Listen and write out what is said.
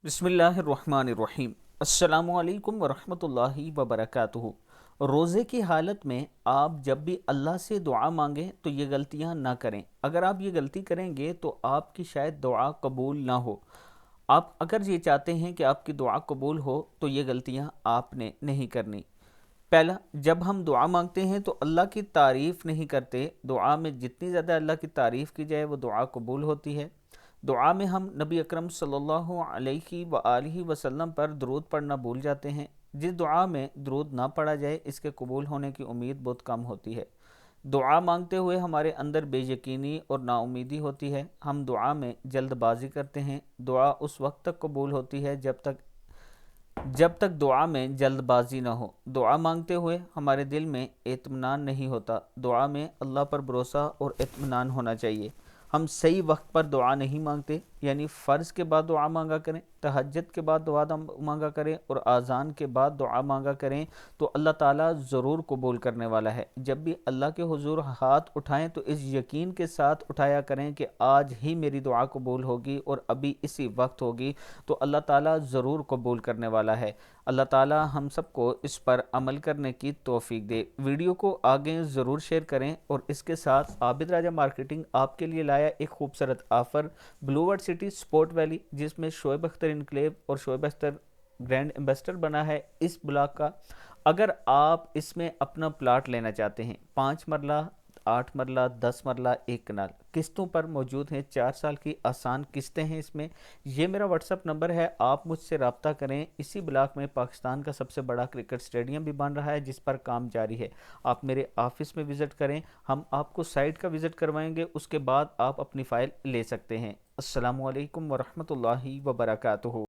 बिस्मिल्लाहिर्रहमानिर्रहीम। अस्सलामुअलैकुम वरहमतुल्लाहि वबरकातुहू। रोज़े की हालत में आप जब भी अल्लाह से दुआ मांगें तो ये गलतियां ना करें। अगर आप ये गलती करेंगे तो आपकी शायद दुआ कबूल ना हो। आप अगर ये चाहते हैं कि आपकी दुआ कबूल हो तो ये गलतियां आपने नहीं करनी। पहला, जब हम दुआ मांगते हैं तो अल्लाह की तारीफ़ नहीं करते। दुआ में जितनी ज़्यादा अल्लाह की तारीफ़ की जाए वो दुआ कबूल होती है। दुआ में हम नबी अकरम सल्लल्लाहु अलैहि व आलिहि वसल्लम पर दरूद पढ़ना भूल जाते हैं। जिस दुआ में दरूद ना पढ़ा जाए इसके कबूल होने की उम्मीद बहुत कम होती है। दुआ मांगते हुए हमारे अंदर बेयकीनी और नाउमीदी होती है। हम दुआ में जल्दबाजी करते हैं। दुआ उस वक्त तक कबूल होती है जब तक दुआ में जल्दबाजी ना हो। दुआ मांगते हुए हमारे दिल में इत्मीनान नहीं होता। दुआ में अल्लाह पर भरोसा और इत्मीनान होना चाहिए। हम सही वक्त पर दुआ नहीं मांगते, यानी फ़र्ज़ के बाद दुआ मांगा करें, तहज्जुद के बाद दुआ मांगा करें और आज़ान के बाद दुआ मांगा करें तो अल्लाह ताला ज़रूर कबूल करने वाला है। जब भी अल्लाह के हुजूर हाथ उठाएं तो इस यकीन के साथ उठाया करें कि आज ही मेरी दुआ कबूल होगी और अभी इसी वक्त होगी, तो अल्लाह ताला ज़रूर कबूल करने वाला है। अल्लाह ताला हम सबको इस पर अमल करने की तौफीक दे। वीडियो को आगे ज़रूर शेयर करें और इसके साथ आबिद राजा मार्केटिंग आपके लिए लाया एक खूबसूरत ऑफ़र, ब्लूवर्ड सिटी स्पोर्ट वैली, जिसमें शोएब अख्तर इनक्लेव और शोएब अख्तर ग्रैंड एम्बेसडर बना है इस ब्लॉक का। अगर आप इसमें अपना प्लाट लेना चाहते हैं, 5 मरला, 8 मरला, 10 मरला, 1 कनाल, किस्तों पर मौजूद हैं। 4 साल की आसान किस्तें हैं इसमें। ये मेरा व्हाट्सअप नंबर है, आप मुझसे रब्ता करें। इसी ब्लॉक में पाकिस्तान का सबसे बड़ा क्रिकेट स्टेडियम भी बन रहा है जिस पर काम जारी है। आप मेरे ऑफिस में विज़िट करें, हम आपको साइट का विज़िट करवाएंगे, उसके बाद आप अपनी फ़ाइल ले सकते हैं। अस्सलामु अलैकुम वरहमतुल्लाहि वबरकातुहू।